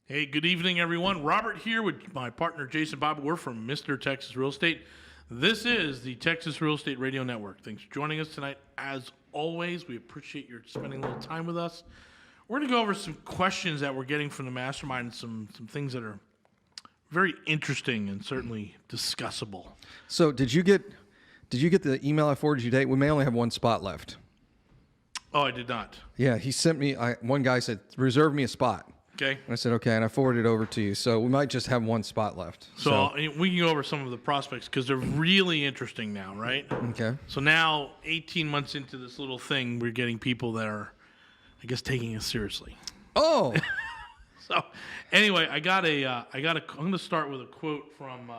Hey, good evening, everyone. Robert here with my partner, Jason Bob. We're from Mr. Texas Real Estate. This is the Texas Real Estate Radio Network. Thanks for joining us tonight. As always, we appreciate your spending a little time with us. We're going to go over some questions that we're getting from the mastermind and some things that are very interesting and certainly discussable. So did you get the email I forwarded you today? We may only have one spot left. Oh, I did not. Yeah, he sent me, one guy said, reserve me a spot. Okay. And I said, okay, and I forwarded it over to you. So we might just have one spot left. So we can go over some of the prospects because they're really interesting now, right? Okay. So now, 18 months into this little thing, we're getting people that are, I guess, taking us seriously. Oh. So anyway, I'm going to start with a quote from,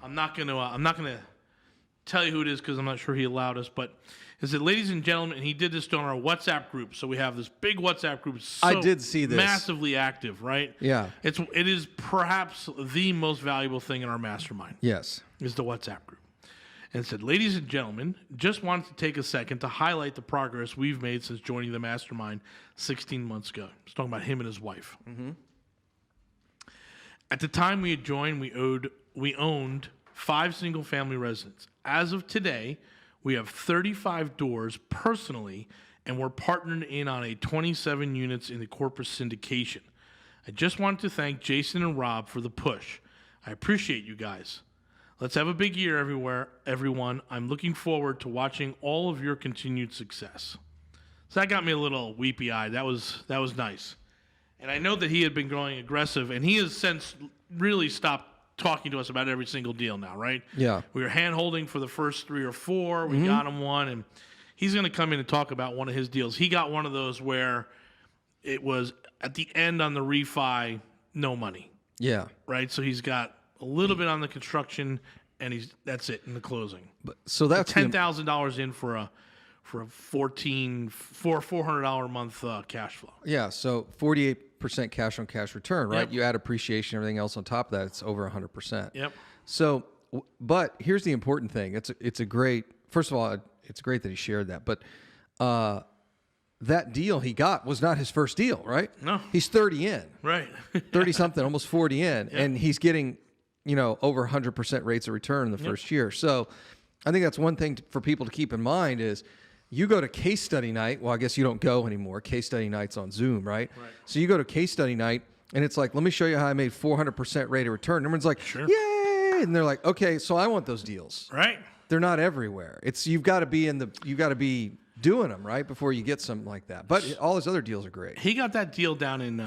I'm not going to tell you who it is because I'm not sure he allowed us, but it said, ladies and gentlemen, and he did this on our WhatsApp group. So we have this big WhatsApp group. So I did see this. Massively active, right? Yeah. It is perhaps the most valuable thing in our mastermind. Yes. Is the WhatsApp group. And it said, ladies and gentlemen, just wanted to take a second to highlight the progress we've made since joining the mastermind 16 months ago. It's talking about him and his wife. Mm-hmm. At the time we had joined, we owned 5 single-family residences. As of today, we have 35 doors personally, and we're partnered in on a 27 units in the corporate syndication. I just want to thank Jason and Rob for the push. I appreciate you guys. Let's have a big year everyone. I'm looking forward to watching all of your continued success. So that got me a little weepy-eyed. That was nice. And I know that he had been growing aggressive, and he has since really stopped talking to us about every single deal now, right? Yeah. We were hand-holding for the first 3 or 4. We got him one, and he's going to come in and talk about one of his deals. He got one of those where it was at the end on the refi, no money. Yeah. Right? So he's got a little bit on the construction, and that's it in the closing. So that's $10,000 in for a $400 a month cash flow. Yeah, so 48% cash on cash return, right? Yep. You add appreciation, everything else on top of that, it's over 100%. Yep. So, but here's the important thing. It's a great, first of all, it's great that he shared that, but that deal he got was not his first deal, right? No. He's 30 in. Right. 30 something, almost 40 in, Yep. and he's getting, over 100% rates of return in the first year. So I think that's one thing for people to keep in mind is you go to case study night. Well, I guess you don't go anymore. Case study night's on Zoom, right? So you go to case study night, and it's like, let me show you how I made 400% rate of return. Everyone's like, sure. Yay! And they're like, okay, so I want those deals. Right. They're not everywhere. You've got to be doing them, right, before you get something like that. But all his other deals are great. He got that deal down in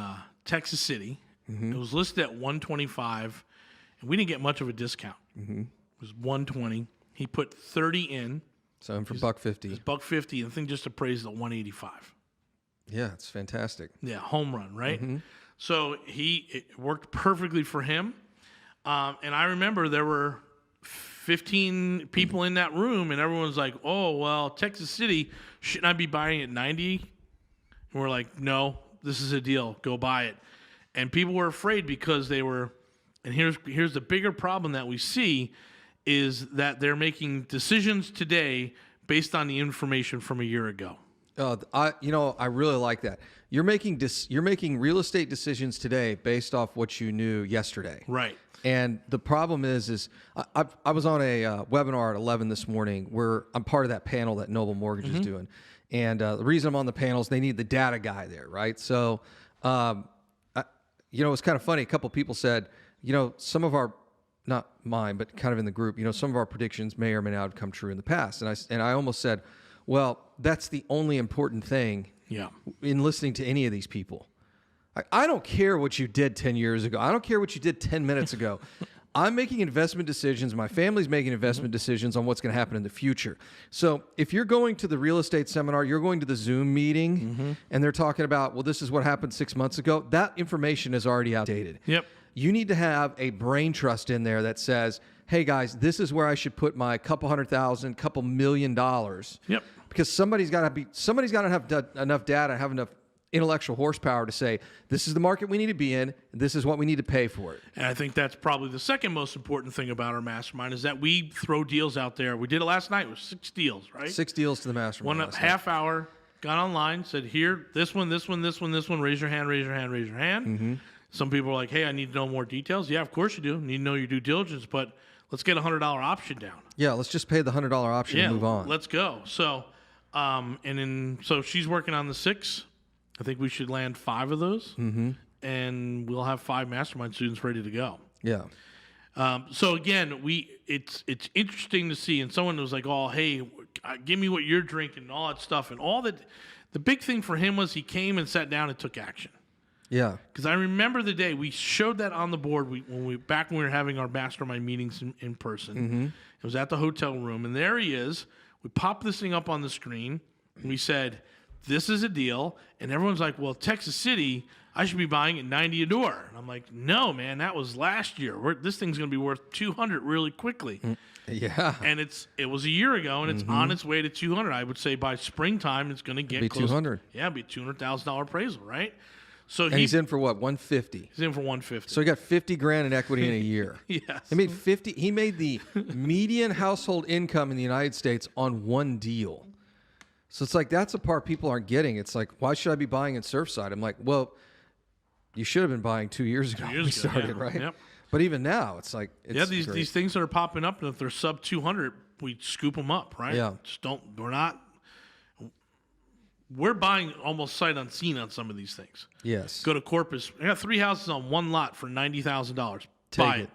Texas City. Mm-hmm. It was listed at $125, and we didn't get much of a discount. Mm-hmm. It was $120. He put 30 in. So I'm for $150. It's $150, and the thing just appraised at $185. Yeah, it's fantastic. Yeah, home run, right? Mm-hmm. So it worked perfectly for him. And I remember there were 15 people in that room, and everyone's like, oh, well, Texas City, shouldn't I be buying at 90? And we're like, no, this is a deal. Go buy it. And people were afraid because they were, and here's the bigger problem that we see, is that they're making decisions today based on the information from a year ago. I really like that. You're making real estate decisions today based off what you knew yesterday. Right. And the problem is I was on a webinar at 11 this morning where I'm part of that panel that Noble Mortgage is doing. And the reason I'm on the panel is they need the data guy there, right? So, it's kind of funny. A couple people said, some of our, not mine, but kind of in the group, some of our predictions may or may not have come true in the past. And I almost said, well, that's the only important thing in listening to any of these people. I don't care what you did 10 years ago. I don't care what you did 10 minutes ago. I'm making investment decisions. My family's making investment decisions on what's going to happen in the future. So if you're going to the real estate seminar, you're going to the Zoom meeting, and they're talking about, well, this is what happened 6 months ago. That information is already outdated. Yep. You need to have a brain trust in there that says, hey, guys, this is where I should put my couple $100,000, couple $1 million. Yep. Because somebody's got to have enough data, have enough intellectual horsepower to say, this is the market we need to be in, and this is what we need to pay for it. And I think that's probably the second most important thing about our mastermind is that we throw deals out there. We did it last night. It was 6 deals, right? 6 deals to the mastermind. One half hour, got online, said, here, this one, raise your hand, raise your hand, raise your hand. Some people are like, hey, I need to know more details. Yeah, of course you do. You need to know your due diligence, but let's get a $100 option down. Yeah, let's just pay the $100 option and move on. Let's go. So, so she's working on the 6. I think we should land 5 of those, and we'll have 5 mastermind students ready to go. Yeah. So again, it's interesting to see, and someone was like, "Oh, hey, give me what you're drinking and all that stuff," and all that. The big thing for him was he came and sat down and took action. Yeah. Because I remember the day we showed that on the board when we were having our mastermind meetings in person. It was at the hotel room, and there he is. We popped this thing up on the screen, and we said, "This is a deal," and everyone's like, "Well, Texas City, I should be buying at $90 a door." And I'm like, "No, man, that was last year. This thing's going to be worth $200 really quickly." Yeah. And it was a year ago, and it's on its way to $200. I would say by springtime, it's going to get close. $200. Yeah, it'd be a $200,000 appraisal, right? So And he's in for what? 150. He's in for 150. So he got 50 grand in equity in a year. Yes. He made the median household income in the United States on one deal. So it's like, that's the part people aren't getting. It's like, why should I be buying in Surfside? I'm like, well, you should have been buying 2 years ago when we started, right? Yep. But even now, it's like, it's these things that are popping up, and if they're sub 200, we scoop them up, right? Yeah. We're buying almost sight unseen on some of these things. Yes. Go to Corpus. I got 3 houses on one lot for $90,000. Buy it.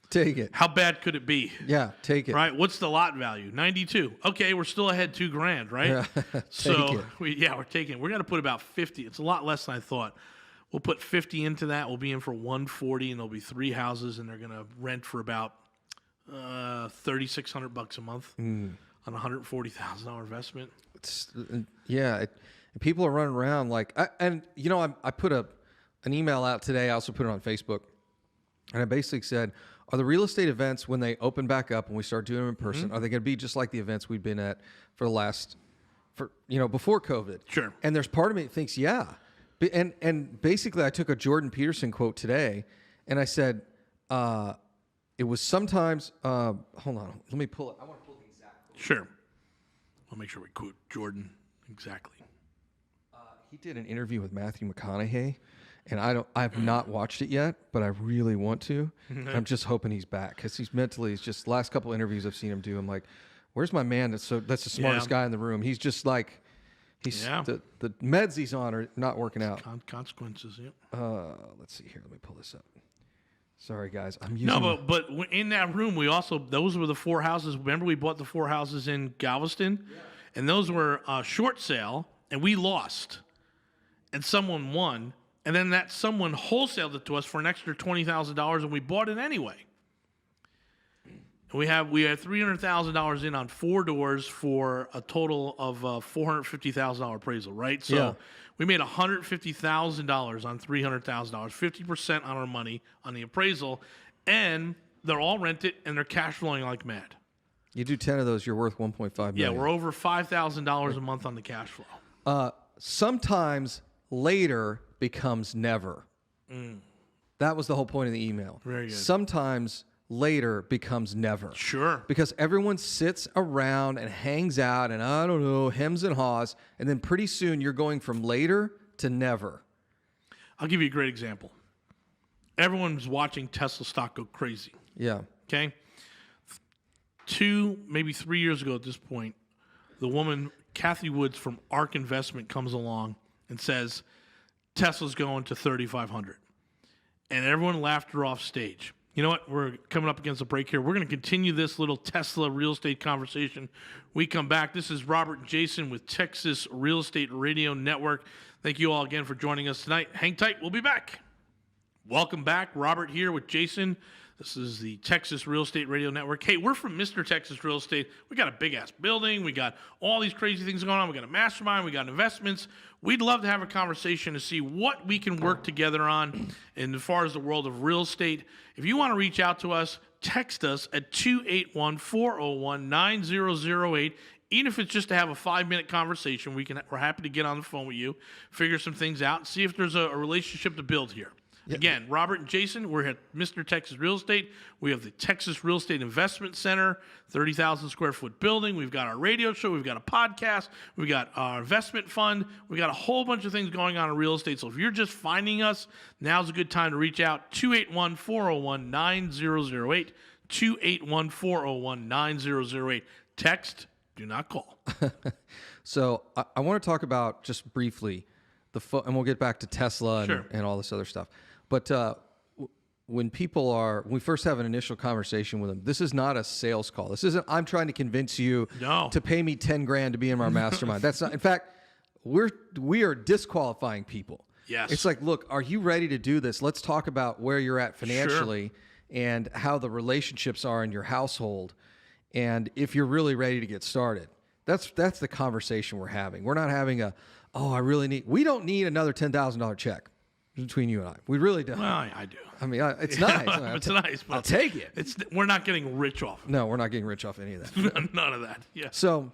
Take it. How bad could it be? Yeah, take it. Right? What's the lot value? 92. Okay, we're still ahead $2,000, right? Yeah. So we're taking it. We're going to put about 50. It's a lot less than I thought. We'll put 50 into that. We'll be in for 140, and there'll be 3 houses, and they're going to rent for about $3,600 a month on a $140,000 investment. People are running around like, I put an email out today. I also put it on Facebook, and I basically said, are the real estate events, when they open back up and we start doing them in person, are they going to be just like the events we've been at before COVID? Sure. And there's part of me that thinks, yeah. And basically, I took a Jordan Peterson quote today, and I said, it was sometimes, hold on, let me pull it. I want to pull the exact quote. Sure. I'll make sure we quote Jordan exactly. He did an interview with Matthew McConaughey, and I've not watched it yet, but I really want to. I'm just hoping he's back, because he's just last couple interviews I've seen him do, I'm like, where's my man? That's the smartest guy in the room. He's just like, the meds he's on are not working out. Consequences, yeah. Let's see here. Let me pull this up. Sorry, guys. I'm using... No, but in that room, those were the 4 houses. Remember, we bought the 4 houses in Galveston? Yeah. And those were short sale, and we lost. And someone won. And then that someone wholesaled it to us for an extra $20,000, and we bought it anyway. And we had $300,000 in on 4 doors for a total of $450,000 appraisal, right? So we made $150,000 on $300,000, 50% on our money on the appraisal, and they're all rented and they're cash flowing like mad. You do 10 of those, you're worth $1.5 million. Yeah, we're over $5,000 a month on the cash flow. Sometimes later becomes never. That was the whole point of the email. Very good. Sometimes later becomes never. Sure. Because everyone sits around and hangs out and, I don't know, hems and haws, and then pretty soon you're going from later to never. I'll give you a great example. Everyone's watching Tesla stock go crazy. Yeah. Okay? 2, maybe 3 years ago at this point, the woman, Kathy Woods from ARK Investment, comes along and says, Tesla's going to 3,500. And everyone laughed her off stage. You know what? We're coming up against a break here. We're going to continue this little Tesla real estate conversation. We come back. This is Robert and Jason with Texas Real Estate Radio Network. Thank you all again for joining us tonight. Hang tight. We'll be back. Welcome back. Robert here with Jason. This is the Texas Real Estate Radio Network. Hey, we're from Mr. Texas Real Estate. We got a big-ass building. We got all these crazy things going on. We got a mastermind. We got investments. We'd love to have a conversation to see what we can work together on in as far as the world of real estate. If you want to reach out to us, text us at 281-401-9008. Even if it's just to have a 5-minute conversation, we're happy to get on the phone with you, figure some things out, and see if there's a relationship to build here. Again, Robert and Jason, we're at Mr. Texas Real Estate. We have the Texas Real Estate Investment Center, 30,000 square foot building. We've got our radio show. We've got a podcast. We've got our investment fund. We've got a whole bunch of things going on in real estate. So if you're just finding us, now's a good time to reach out. 281-401-9008. 281-401-9008. Text, do not call. So I want to talk about just briefly and we'll get back to Tesla and all this other stuff. But when we first have an initial conversation with them, this is not a sales call. This isn't, I'm trying to convince you to pay me 10 grand to be in our mastermind. That's not, in fact, we are disqualifying people. Yes. It's like, look, are you ready to do this? Let's talk about where you're at financially and how the relationships are in your household. And if you're really ready to get started, that's the conversation we're having. We're not having we don't need another $10,000 check between you and I. We really don't. Well, I do. I mean, it's nice. It's nice, but I'll take it. We're not getting rich off of it. No, we're not getting rich off any of that. None of that. Yeah. So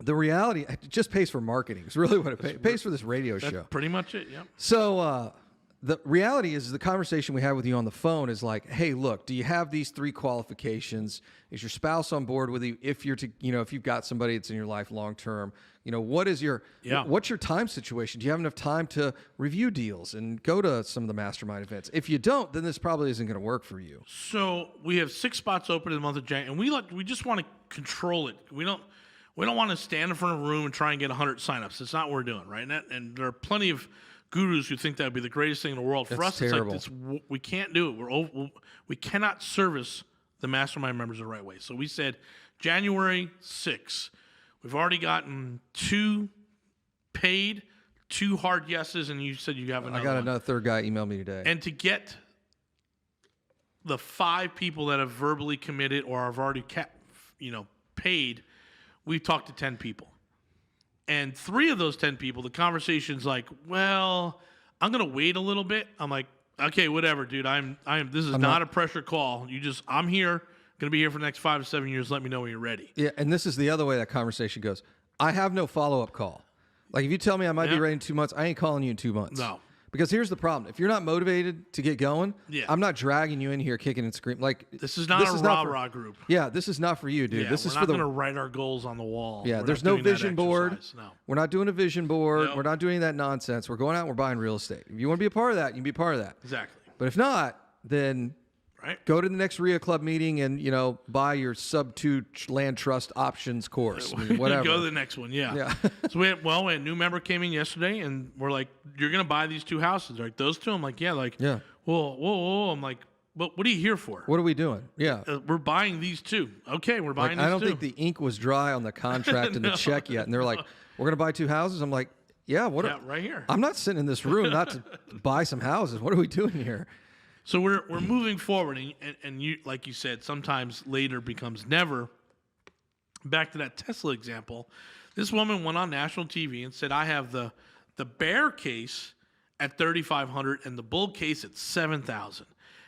the reality, it just pays for marketing. It's really what it pays. It pays for this radio show. Pretty much it, yeah. So the reality is the conversation we had with you on the phone is like, hey, look, do you have these 3 qualifications? Is your spouse on board with you? If you've got somebody that's in your life long term, what's your time situation? Do you have enough time to review deals and go to some of the mastermind events? If you don't, then this probably isn't going to work for you. So we have 6 spots open in the month of January, and we just want to control it. We don't want to stand in front of a room and try and get 100 signups. That's not what we're doing, right? And there are plenty of gurus who think that would be the greatest thing in the world. For us, terrible. It's like we can't do it. We cannot service the mastermind members the right way. So we said January 6th. We've already gotten 2 paid, 2 hard yeses, and you said you have another. I got another third guy email me today. And to get the 5 people that have verbally committed or have already paid, we've talked to 10 people. And 3 of those 10 people, the conversation's like, well, I'm going to wait a little bit. I'm like, okay, whatever, dude. This is not a pressure call. I'm here, going to be here for the next 5 to 7 years. Let me know when you're ready. Yeah. And this is the other way that conversation goes. I have no follow-up call. Like if you tell me I might be ready in 2 months, I ain't calling you in 2 months. No. Because here's the problem. If you're not motivated to get going, I'm not dragging you in here kicking and screaming. Like this is not a rah-rah group. Yeah, this is not for you, dude. Yeah, this is we're not going to write our goals on the wall. Yeah, there's no vision board. No. We're not doing a vision board. Nope. We're not doing that nonsense. We're going out and we're buying real estate. If you want to be a part of that, you can be a part of that. Exactly. But if not, then go to the next RIA Club meeting and, buy your sub-2 land trust options course. Whatever. Go to the next one, yeah. So we had a new member came in yesterday, and we're like, you're going to buy these 2 houses. Like, those 2? I'm like, yeah. Like, whoa. I'm like, what are you here for? What are we doing? Yeah. We're buying these 2. Okay, we're buying these 2. I don't think the ink was dry on the contract and the check yet. And they're like, we're going to buy 2 houses? I'm like, right here. I'm not sitting in this room not to buy some houses. What are we doing here? So we're moving forward, and you, like you said, sometimes later becomes never. Back to that Tesla example, this woman went on national TV and said, I have the bear case at $3,500 and the bull case at $7,000.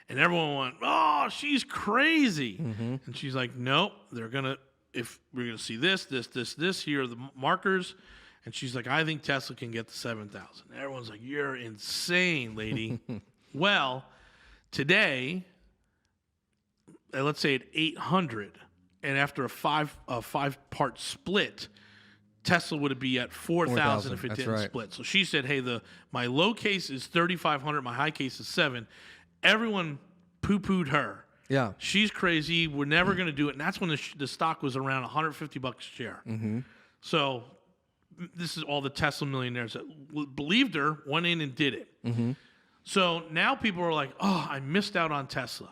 And everyone went, oh, she's crazy. Mm-hmm. And she's like, nope, we're gonna see this, here are the markers. And she's like, I think Tesla can get to 7,000. Everyone's like, you're insane, lady. Well, today, let's say at 800, and after a five-part split, Tesla would be at 4,000 if it didn't split. So she said, hey, my low case is 3,500, my high case is 7. Everyone poo-pooed her. Yeah. She's crazy. We're never going to do it. And that's when the stock was around $150 a share. Mm-hmm. So this is all the Tesla millionaires that believed her, went in and did it. Mm-hmm. So now people are like, oh, I missed out on Tesla.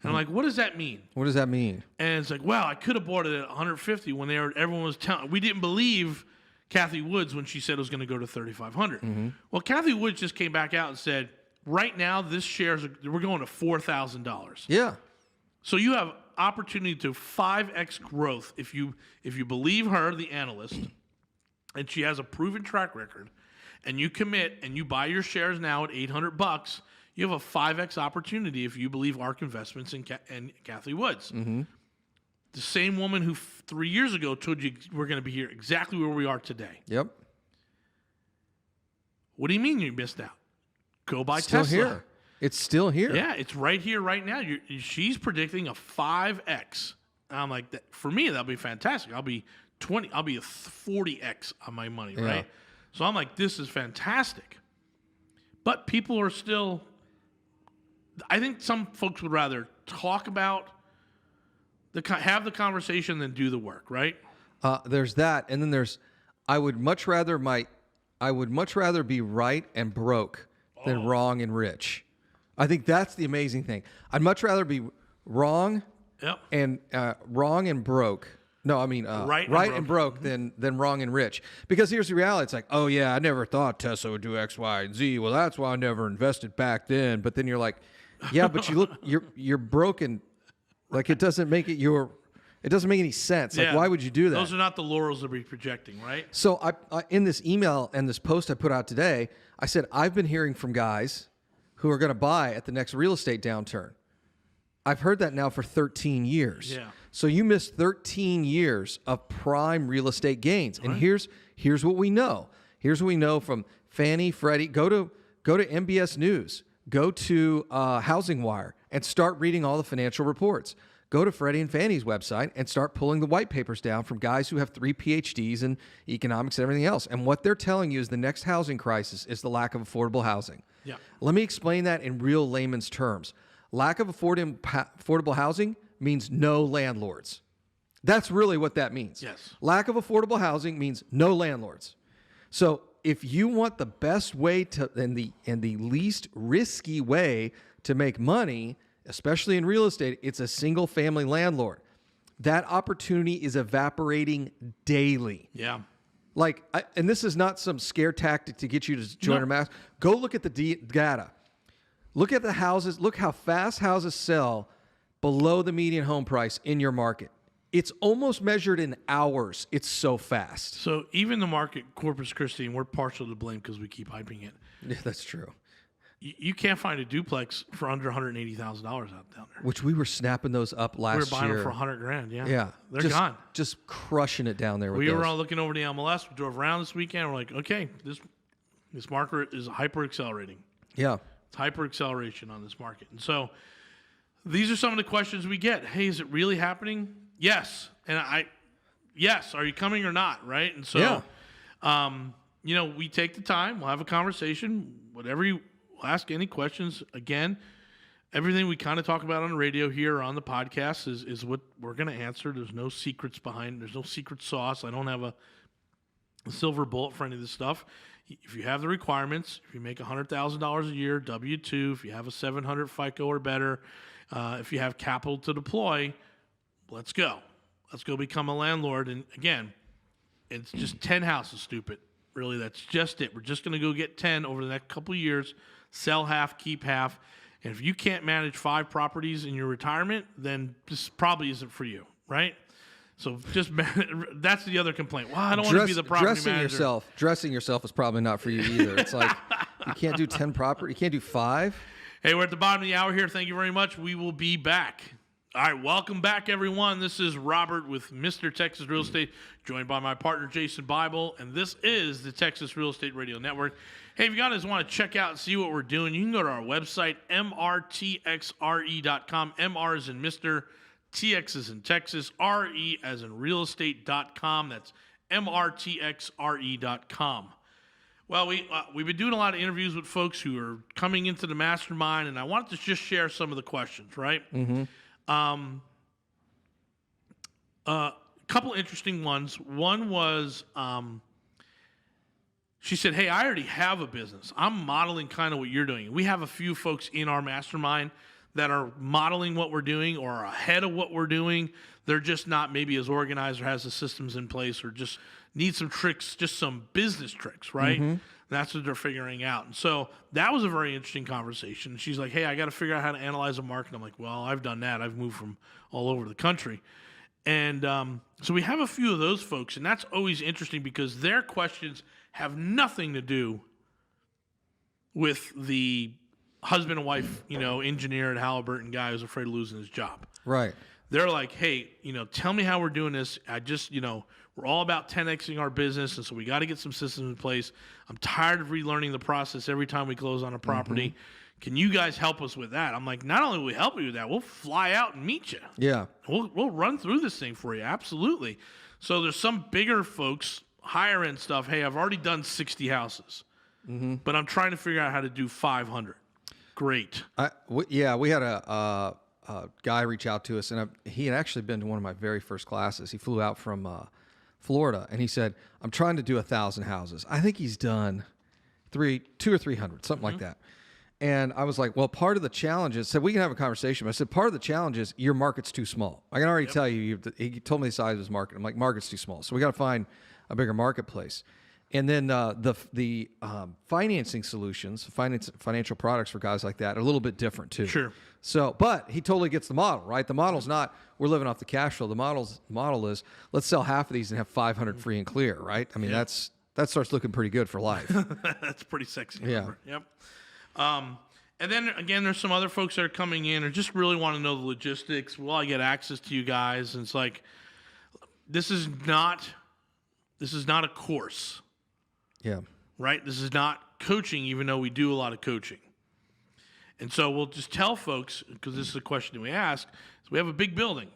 And I'm like, what does that mean? What does that mean? And it's like, well, I could have bought it at 150 when everyone was telling. We didn't believe Kathy Woods when she said it was going to go to 3,500. Mm-hmm. Well, Kathy Woods just came back out and said, right now, we're going to $4,000. Yeah. So you have opportunity to 5x growth if you believe her, the analyst, and she has a proven track record, and you commit and you buy your shares now at $800. You have a 5x opportunity if you believe ARK Investments and Kathy Woods. Mm-hmm. The same woman who 3 years ago told you we're going to be here exactly where we are today. Yep. What do you mean you missed out? Go buy Still Tesla. Here. It's still here. Yeah, it's right here, right now. She's predicting a 5x. And I'm like, for me, that'll be fantastic. I'll be a 40x on my money, right? So I'm like, this is fantastic. But people are still, I think some folks would rather talk about, have the conversation than do the work, right? There's that. And then there's, I would much rather be right and broke than wrong and rich. I think that's the amazing thing. I'd much rather be wrong and broke. No, I mean right and broke than wrong and rich. Because here's the reality: it's like, oh yeah, I never thought Tesla would do X, Y, and Z. Well, that's why I never invested back then. But then you're like, yeah, but you look, you're broken. Like it doesn't make any sense. Like why would you do that? Those are not the laurels that we're projecting, right? So I in this email and this post I put out today, I said I've been hearing from guys who are going to buy at the next real estate downturn. I've heard that now for 13 years. Yeah. So you missed 13 years of prime real estate gains. And here's what we know. Here's what we know from Fannie, Freddie. Go to MBS News. Go to Housing Wire and start reading all the financial reports. Go to Freddie and Fannie's website and start pulling the white papers down from guys who have 3 PhDs in economics and everything else. And what they're telling you is the next housing crisis is the lack of affordable housing. Yeah. Let me explain that in real layman's terms. Lack of affordable housing means no landlords. That's really what that means. Yes. Lack of affordable housing means no landlords. So if you want the best way to and the least risky way to make money, especially in real estate, it's a single family landlord. That opportunity is evaporating daily. Yeah. Like, and this is not some scare tactic to get you to join our mass. Go look at the data. Look at the houses. Look how fast houses sell below the median home price in your market. It's almost measured in hours. It's so fast. So even the market, Corpus Christi, and we're partial to blame because we keep hyping it. Yeah, that's true. You can't find a duplex for under $180,000 out down there. Which we were snapping those up last year. We were buying them for $100,000. Yeah. Yeah. They're gone. Just crushing it down there with We those. were all looking over the MLS. We drove around this weekend. We're like, okay, this market is hyper accelerating. Yeah. It's hyper acceleration on this market. And so these are some of the questions we get. Hey, is it really happening? Yes. And yes. Are you coming or not? Right. And so, we take the time. We'll have a conversation. We'll ask any questions. Again, everything we kind of talk about on the radio here or on the podcast is what we're going to answer. There's no secrets behind. There's no secret sauce. I don't have a silver bullet for any of this stuff. If you have the requirements, if you make $100,000 a year, W-2, if you have a 700 FICO or better, if you have capital to deploy, let's go. Let's go become a landlord. And again, it's just 10 houses, stupid. Really, that's just it. We're just going to go get 10 over the next couple of years, sell half, keep half. And if you can't manage 5 properties in your retirement, then this probably isn't for you, right? So that's the other complaint. Well, I don't want to be the property manager. Dressing yourself is probably not for you either. It's like you can't do 10 property. You can't do 5. Hey, we're at the bottom of the hour here. Thank you very much. We will be back. All right, welcome back, everyone. This is Robert with Mr. Texas Real Estate, joined by my partner, Jason Bible, and this is the Texas Real Estate Radio Network. Hey, if you guys want to check out and see what we're doing, you can go to our website, mrtxre.com. MR is in Mr., TX is in Texas, RE as in realestate.com. That's mrtxre.com. Well, we've been doing a lot of interviews with folks who are coming into the mastermind, and I wanted to just share some of the questions, right? Mm-hmm. A couple interesting ones. One was, she said, hey, I already have a business. I'm modeling kind of what you're doing. We have a few folks in our mastermind that are modeling what we're doing or are ahead of what we're doing. They're just not maybe as organized or has the systems in place or just need some tricks, just some business tricks, right? Mm-hmm. That's what they're figuring out. And so that was a very interesting conversation. She's like, hey, I got to figure out how to analyze a market. I'm like, well, I've done that. I've moved from all over the country. And so we have a few of those folks, and that's always interesting because their questions have nothing to do with the husband and wife, engineer at Halliburton guy who's afraid of losing his job. Right. They're like, hey, tell me how we're doing this. I just, we're all about 10Xing our business, and so we got to get some systems in place. I'm tired of relearning the process every time we close on a property. Mm-hmm. Can you guys help us with that? I'm like, not only will we help you with that, we'll fly out and meet you. Yeah. We'll run through this thing for you. Absolutely. So there's some bigger folks, higher end stuff. Hey, I've already done 60 houses, but I'm trying to figure out how to do 500. Great. We had a guy reach out to us, and he had actually been to one of my very first classes. He flew out from Florida, and he said, I'm trying to do 1,000 houses. I think he's done 200 or 300, something like that. And I was like, well, part of the challenge is, so we can have a conversation. But I said, part of the challenge is your market's too small. I can already tell you, he told me the size of his market. I'm like, market's too small. So we got to find a bigger marketplace. And then the financing solutions, financial products for guys like that are a little bit different too. Sure. So, but he totally gets the model, right? The model's not, we're living off the cash flow. The model is, let's sell half of these and have 500 free and clear, right? I mean, that starts looking pretty good for life. That's pretty sexy. Yeah. Number. Yep. And then again, there's some other folks that are coming in or just really want to know the logistics. Will I get access to you guys? And it's like, this is not a course. Yeah. Right? This is not coaching, even though we do a lot of coaching. And so we'll just tell folks, because this is a question that we ask, so we have a big building.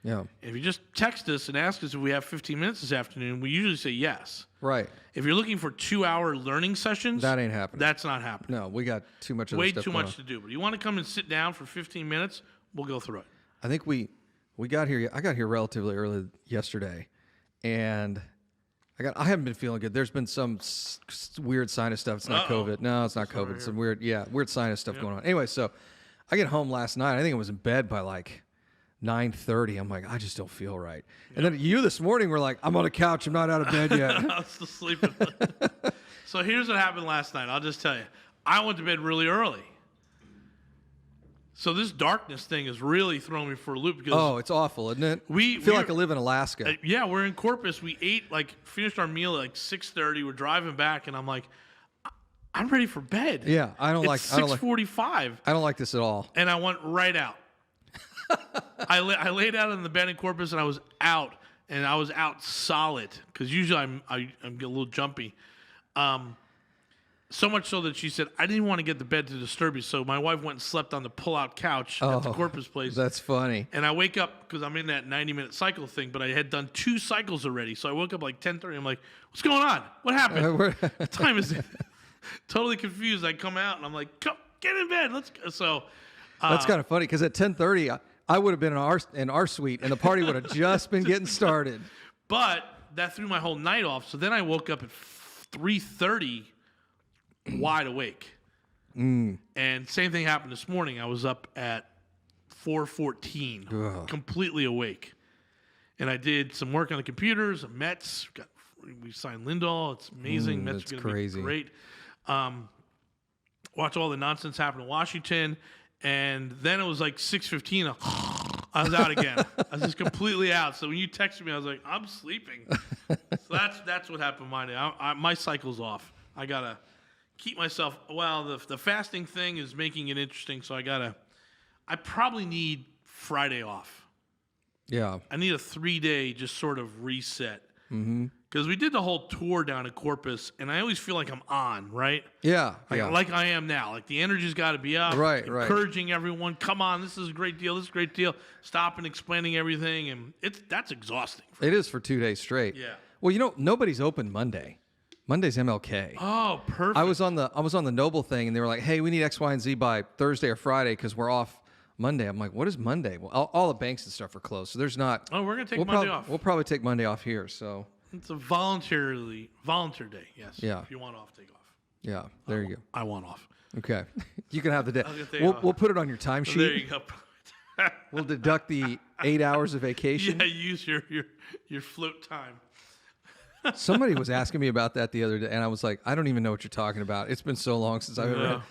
Yeah. If you just text us and ask us if we have 15 minutes this afternoon, we usually say yes. Right. If you're looking for 2-hour learning sessions, That ain't happening. That's not happening. No, we got too much of Way stuff too going much on. to do. But you want to come and sit down for 15 minutes, we'll go through it. I think we got here. I got here relatively early yesterday, and I haven't been feeling good. There's been some weird sinus stuff. It's not COVID. No, it's not COVID. It's some weird sinus stuff going on. Anyway, so I get home last night. I think I was in bed by like 9:30. I'm like, I just don't feel right. And then you this morning were like, I'm on the couch. I'm not out of bed yet. I was still sleeping. So here's what happened last night. I'll just tell you. I went to bed really early. So this darkness thing is really throwing me for a loop because it's awful, isn't it? We feel like I live in Alaska. Yeah, we're in Corpus. We finished our meal at like 6:30. We're driving back, and I'm like, I'm ready for bed. Yeah, I don't like 6:45. I don't like this at all. And I went right out. I laid out in the bed in Corpus, and I was out, and I was out solid because usually I get a little jumpy. So much so that she said, I didn't want to get the bed to disturb you. So my wife went and slept on the pull-out couch at the Corpus place. That's funny. And I wake up because I'm in that 90-minute cycle thing, but I had done 2 cycles already. So I woke up like 10:30. I'm like, what's going on? What happened? What time is it? Totally confused. I come out, and I'm like, come, get in bed. Let's go. So that's kind of funny because at 10:30, I would have been in our suite, and the party would have just been getting started. But that threw my whole night off. So then I woke up at 3:30 wide awake. And same thing happened this morning. I was up at 4:14, completely awake. And I did some work on the computers, Mets. We signed Lindahl. It's amazing. Mets are going to be great. Watch all the nonsense happen in Washington. And then it was like 6:15. I was out again. I was just completely out. So when you texted me, I was like, I'm sleeping. So that's what happened my day. My cycle's off. I got to keep myself. Well, the fasting thing is making it interesting. So I probably need Friday off. Yeah. I need a 3-day just sort of reset. Because we did the whole tour down at Corpus, and I always feel like I'm on, right? Yeah. Like I am now. Like the energy's got to be up. Right. Encouraging everyone. Come on, this is a great deal. This is a great deal. Stop and explaining everything, and that's exhausting. It is for 2 days straight. Yeah. Well, nobody's open Monday. Monday's MLK. Oh, perfect. I was on the Noble thing, and they were like, "Hey, we need X, Y, and Z by Thursday or Friday because we're off Monday." I'm like, "What is Monday?" Well, all the banks and stuff are closed, so there's not. Oh, we're gonna take Monday off. We'll probably take Monday off here. So it's a volunteer day. Yes. Yeah. If you want off, take off. Yeah. There you go. I want off. Okay. You can have the day. We'll put it on your timesheet. There you go. We'll deduct the 8 hours of vacation. Yeah. Use your float time. Somebody was asking me about that the other day, and I was like, I don't even know what you're talking about. It's been so long since I've ever had.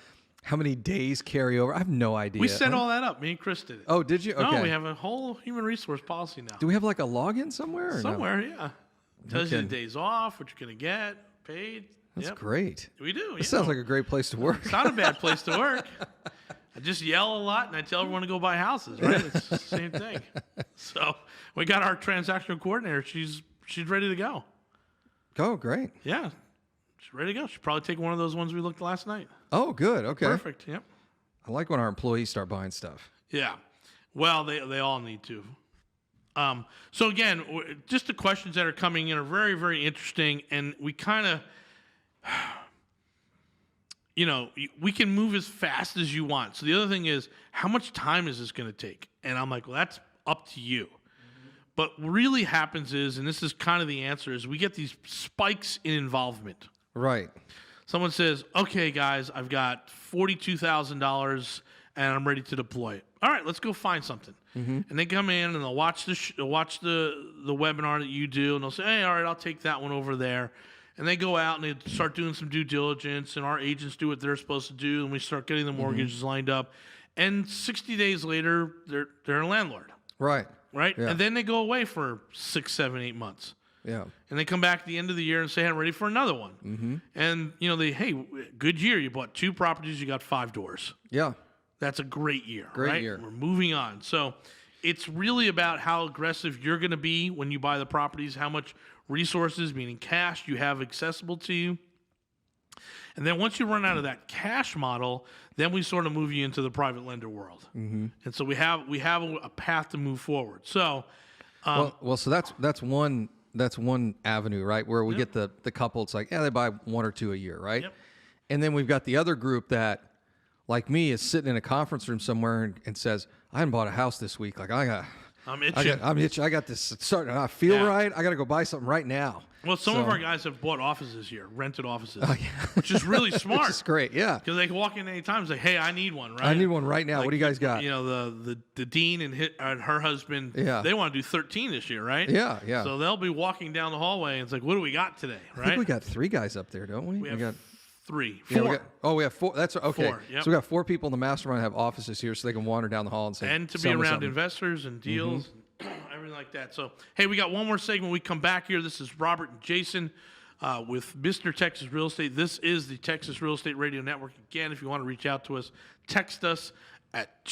How many days carry over? I have no idea. We set all that up. Me and Chris did it. Oh, did you? Okay. No, we have a whole human resource policy now. Do we have like a login somewhere? Or Somewhere, no? yeah. Tells you the days off, what you're going to get, paid. That's great. We do. This sounds like a great place to work. It's not a bad place to work. I just yell a lot, and I tell everyone to go buy houses, right? It's the same thing. So we got our transactional coordinator. She's ready to go. Oh, great. Yeah. She's ready to go. She'll probably take one of those ones we looked last night. Oh, good. Okay. Perfect. Yep. I like when our employees start buying stuff. Yeah. Well, they all need to. So again, just the questions that are coming in are very, very interesting, and we kind of, we can move as fast as you want. So the other thing is, how much time is this going to take? And I'm like, well, that's up to you. But what really happens is, and this is kind of the answer, is we get these spikes in involvement. Right. Someone says, okay, guys, I've got $42,000 and I'm ready to deploy it. All right, let's go find something. And they come in and they'll watch the webinar that you do, and they'll say, hey, all right, I'll take that one over there. And they go out and they start doing some due diligence, and our agents do what they're supposed to do, and we start getting the mortgages lined up. And 60 days later, they're a landlord. Right. Right? Yeah. And then they go away for 6, 7, 8 months. Yeah. And they come back at the end of the year and say, hey, I'm ready for another one. And, hey, good year. You bought 2 properties, you got 5 doors. Yeah. That's a great year. Great right? year. We're moving on. So it's really about how aggressive you're going to be when you buy the properties, how much resources, meaning cash, you have accessible to you. And then once you run out of that cash model, then we sort of move you into the private lender world. And so we have a path to move forward. So, So that's one avenue, right? Where we get the couple. It's like, they buy 1 or 2 a year, right? Yep. And then we've got the other group that, like me, is sitting in a conference room somewhere and says, I haven't bought a house this week. Like I'm itching. I'm itching. I got this starting to not feel Yeah. right. I got to go buy something right now. Well, some of our guys have bought offices here, rented offices, Oh, yeah. which is really smart. It's great, yeah. Because they can walk in any time and say, hey, I need one, right? I need one right now. Like, what do you guys got? The dean and her husband, Yeah. they want to do 13 this year, right? Yeah, yeah. So they'll be walking down the hallway and it's like, what do we got today, I right? think we got 3 guys up there, don't we? We have got 3, yeah, 4. we have 4. That's okay. 4, yep. So we got 4 people in the mastermind have offices here, so they can wander down the hall and say, And to be "Sell me around something." investors and deals, everything like that. So, hey, we got one more segment. We come back here. This is Robert and Jason with Mr. Texas Real Estate. This is the Texas Real Estate Radio Network. Again, if you want to reach out to us, text us at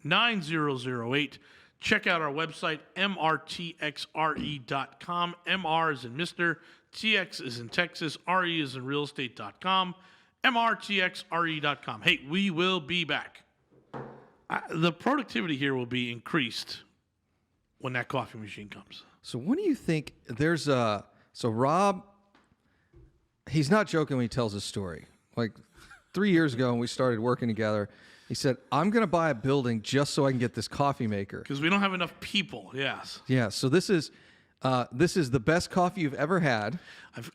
281-401-9008. Check out our website, mrtxre.com. MR is in Mr. TX is in Texas. RE is in realestate.com. mrtxre.com. Hey, we will be back. The productivity here will be increased when that coffee machine comes. So what do you think? So Rob, he's not joking when he tells his story. Like 3 years ago when we started working together, he said, I'm going to buy a building just so I can get this coffee maker. Because we don't have enough people, yes. Yeah, so this is the best coffee you've ever had.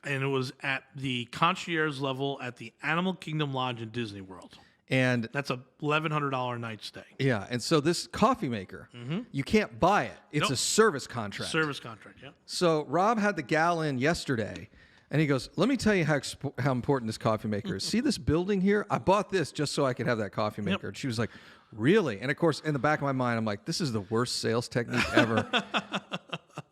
And it was at the concierge level at the Animal Kingdom Lodge in Disney World. And That's a $1,100 night stay. yeah, and so this coffee maker, you can't buy it. It's Nope. a service contract. Service contract, yeah. So Rob had the gal in yesterday, and he goes, let me tell you how important this coffee maker is. See this building here? I bought this just so I could have that coffee maker. And she was like, really? And of course, in the back of my mind, I'm like, this is the worst sales technique ever.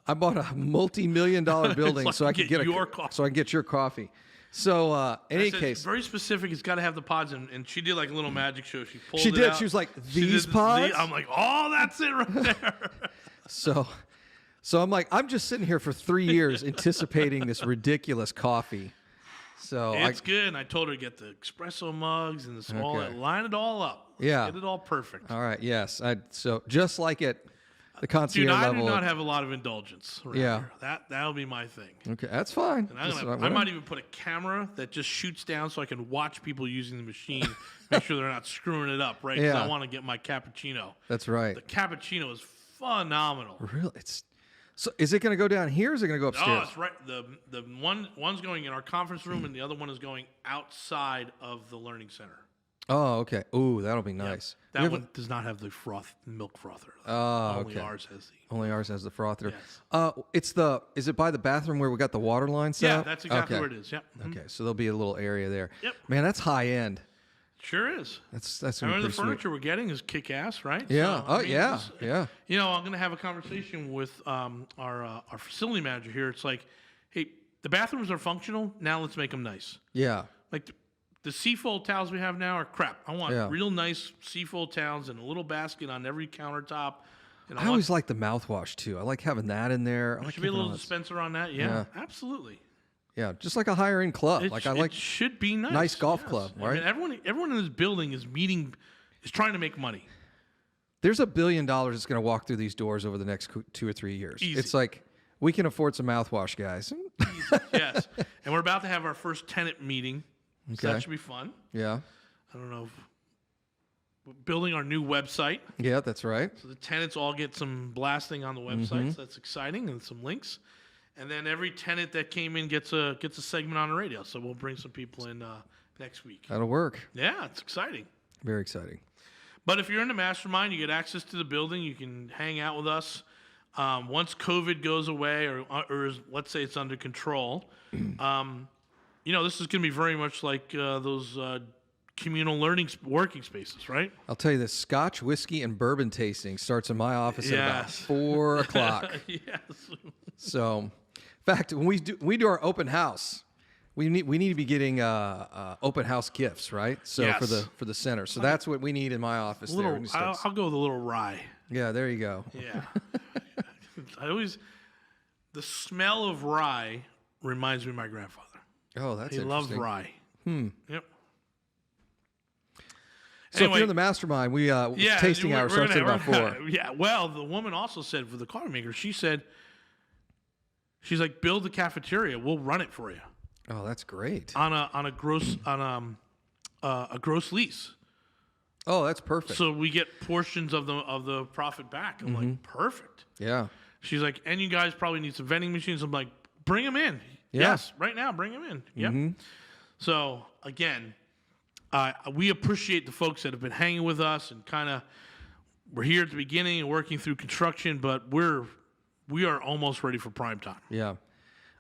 I bought a multi-million-dollar building like so I could get your coffee. so I can get your coffee. So in any It's case, very specific. It's got to have the pods, and she did like a little magic show. She pulled she it did. out. She was like, She these did pods? I'm like, oh, that's it right there. So I'm like, I'm just sitting here for 3 years anticipating this ridiculous coffee. So It's good. And I told her to get the espresso mugs and the small, Okay. line it all up. Yeah. Get it all perfect. all right, yes. So just like at the Dude, concierge I level. do not have a lot of indulgence. Around Yeah. here. That'll be my thing. Okay, that's fine. And Just, I might even put a camera that just shoots down so I can watch people using the machine, make sure they're not screwing it up, right? Because Yeah. I want to get my cappuccino. That's right. The cappuccino is phenomenal. Really, so. Is it going to go down here? Or is it going to go Oh, upstairs? it's right. The one's going in our conference room, and the other one is going outside of the learning center. Oh, okay. Ooh, that'll be nice. We That have one does not have the milk frother. Oh, Only okay. ours has the. Only ours has the frother. Yes. Is it by the bathroom where we got the water line set Yeah, up? that's exactly Okay. where it is. Yep. Mhm. Okay, so there'll be a little area there. Yep. Man, that's high end. Sure is. That's I gonna mean, be the pretty sweet. furniture we're getting is kick ass, right? Yeah. So, I mean, Yeah. this- Yeah. You know, I'm going to have a conversation with our facility manager here. It's like, hey, the bathrooms are functional. Now let's make them nice. Yeah. Like the seafold towels we have now are crap. I want Yeah. real nice seafold towels and a little basket on every countertop. And I always like the mouthwash too. I like having that in there. I like should be a having little all this- dispenser on that. Yeah, absolutely. Yeah, just like a higher end club. It should be nice. Nice golf club, right? I mean, everyone in this building is trying to make money. There's $1 billion that's going to walk through these doors over the next 2 or 3 years. Easy. It's like we can afford some mouthwash, guys. Yes, and we're about to have our first tenant meeting. So Okay. that should be fun. Yeah. I don't know. We're building our new website. Yeah, that's right. So the tenants all get some blasting on the website. So that's exciting, and some links. And then every tenant that came in gets a segment on the radio. So we'll bring some people in next week. That'll work. Yeah, it's exciting. Very exciting. But if you're in the mastermind, you get access to the building. You can hang out with us. Once COVID goes away, or let's say it's under control, this is going to be very much like those communal working spaces, right? I'll tell you this: Scotch, whiskey, and bourbon tasting starts in my office at about Yes. 4 o'clock. Yes. So, in fact, when we do our open house, we need to be getting open house gifts, right? So Yes. for the center. So that's what we need in my office. There. We just I'll go with a little rye. yeah, there you go. Yeah. The smell of rye reminds me of my grandfather. Oh, that's He loved interesting. rye. Yep. So if you're in the mastermind, tasting hour starts at about 4. Yeah. Well, the woman also said for the coffee maker, she's like, build the cafeteria. We'll run it for you Oh, that's great. on a gross lease. Oh, that's perfect. So we get portions of the profit back. I'm like, perfect. Yeah. She's like, and you guys probably need some vending machines. I'm like, bring them in. Yeah. Yes, right now, bring them in. Yep. So again, we appreciate the folks that have been hanging with us and we're here at the beginning and working through construction, but we are almost ready for prime time. Yeah.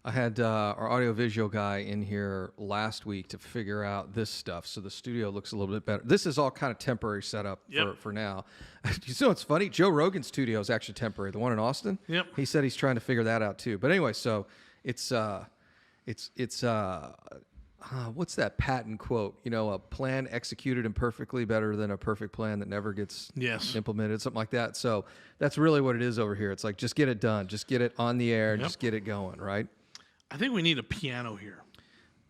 I had our audio-visual guy in here last week to figure out this stuff, so the studio looks a little bit better. This is all kind of temporary setup for now. You know what's funny? Joe Rogan's studio is actually temporary, the one in Austin. Yep. He said he's trying to figure that out too. But anyway, so it's what's that patent quote? A plan executed imperfectly better than a perfect plan that never gets implemented, something like that. So that's really what it is over here. It's like, just get it done. Just get it on the air. Just get it going, right? I think we need a piano here.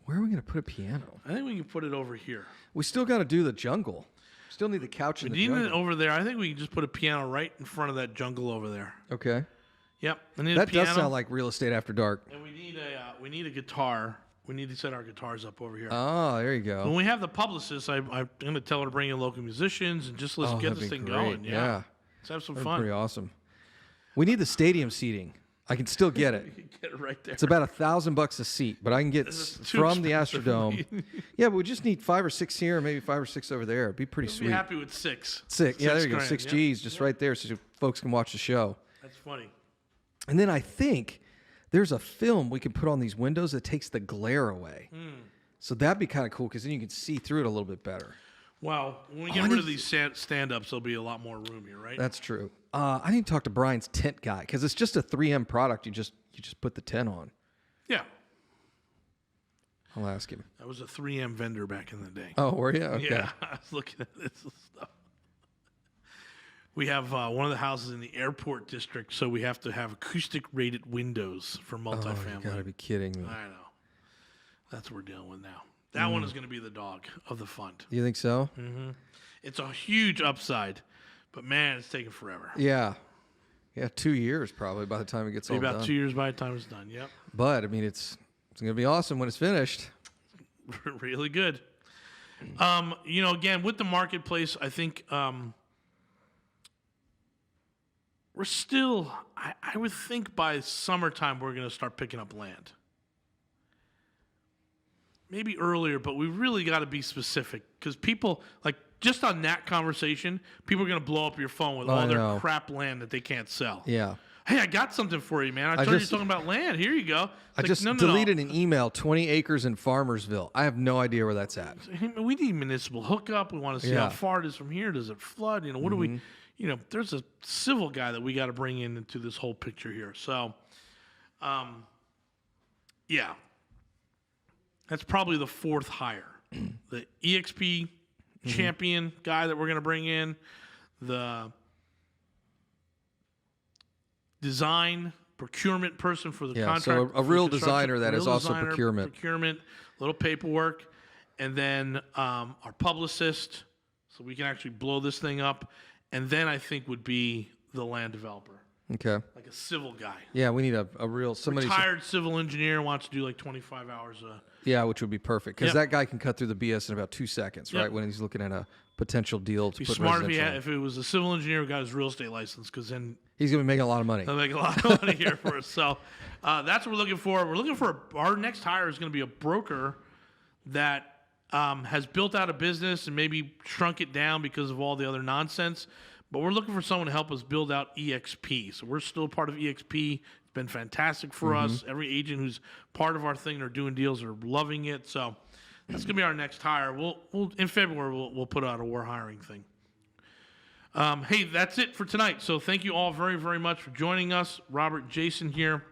Where are we going to put a piano? I think we can put it over here. We still got to do the jungle. Still need the couch in the We need jungle. it over there. I think we can just put a piano right in front of that jungle over there. Okay. Yep. I need a That piano. does sound like real estate after dark. And we need a guitar. We need to set our guitars up over here. Oh, there you When go. we have the publicist, I'm going to tell her to bring in local musicians and just let's get that'd this be thing great. going. Yeah. Let's have some That'd be fun. pretty awesome. We need the stadium seating. I can still get it. Get it right there. It's about $1,000 a seat, but I can get This is too from the expensive. Astrodome. Yeah, but we just need 5 or 6 here, maybe 5 or 6 over there. It'd be pretty I'd sweet. be happy with 6. 6. Yeah, there you go. grand, 6 yeah. G's just right there, so folks can watch the show. That's funny. And then I think there's a film we can put on these windows that takes the glare away. So that'd be kind of cool because then you can see through it a little bit better. Well, when we get rid of these stand-ups, there'll be a lot more room here, right? That's true. I need to talk to Brian's tent guy because it's just a 3M product. You just put the tent on. Yeah. I'll ask him. I was a 3M vendor back in the day. Oh, were you? Okay. Yeah, I was looking at this stuff. We have one of the houses in the airport district, so we have to have acoustic-rated windows for multifamily. You gotta be kidding me. I know. That's what we're dealing with now. That one is going to be the dog of the fund. You think so? It's a huge upside, but man, it's taking forever. Yeah. Yeah, 2 years probably by the time it gets all Maybe about done. 2 years by the time it's done. Yep. But I mean, it's gonna be awesome when it's finished. Really good. Again, with the marketplace, I think we're still, I would think by summertime we're going to start picking up land. Maybe earlier, but we really got to be specific because people, like, just on that conversation, people are going to blow up your phone with all their crap land that they can't sell. Yeah. Hey, I got something for you, man. I told you talking about land. Here you go. I just deleted an email, 20 acres in Farmersville. I have no idea where that's at. We need municipal hookup. We want to see how far it is from here. Does it flood? What do we, there's a civil guy that we got to bring into this whole picture here. So, yeah. That's probably the fourth hire. The EXP champion guy that we're going to bring in, the design procurement person for the Yeah, contract. so a for real construction, designer that is real also designer, procurement. Procurement, little paperwork, and then our publicist, so we can actually blow this thing up. And then I think would be the land developer, Okay. like a civil guy. Yeah, we need a real somebody. Retired civil engineer wants to do like 25 hours Yeah, which would be perfect because Yep. that guy can cut through the BS in about 2 seconds, right? Yep. When he's looking at a potential deal to Be put smart residential. if it was a civil engineer who got his real estate license, because then He's going to be making a lot of money. they'll make a lot of money here for us. So that's what we're looking for. We're looking for our next hire is going to be a broker that has built out a business and maybe shrunk it down because of all the other nonsense. But we're looking for someone to help us build out EXP. So we're still part of EXP. It's been fantastic for us. Every agent who's part of our thing or doing deals are loving it. So that's going to be our next hire. We'll in February we'll put out a war hiring thing. Hey, that's it for tonight. So thank you all very, very much for joining us. Robert, Jason here.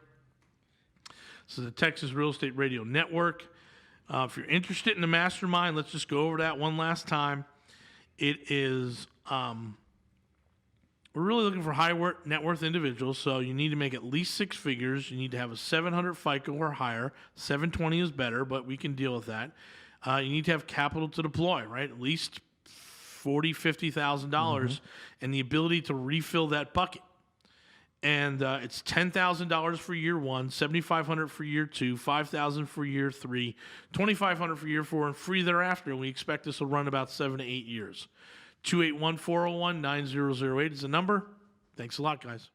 This is the Texas Real Estate Radio Network. If you're interested in the mastermind, let's just go over that one last time. It is, we're really looking for net worth individuals. So you need to make at least 6 figures. You need to have a 700 FICO or higher. 720 is better, but we can deal with that. You need to have capital to deploy, right? At least $40,000, $50,000, and the ability to refill that bucket. And it's $10,000 for year 1, $7,500 for year 2, $5,000 for year 3, $2,500 for year 4, and free thereafter. And we expect this will run about 7 to 8 years. 281-401-9008 is the number. Thanks a lot, guys.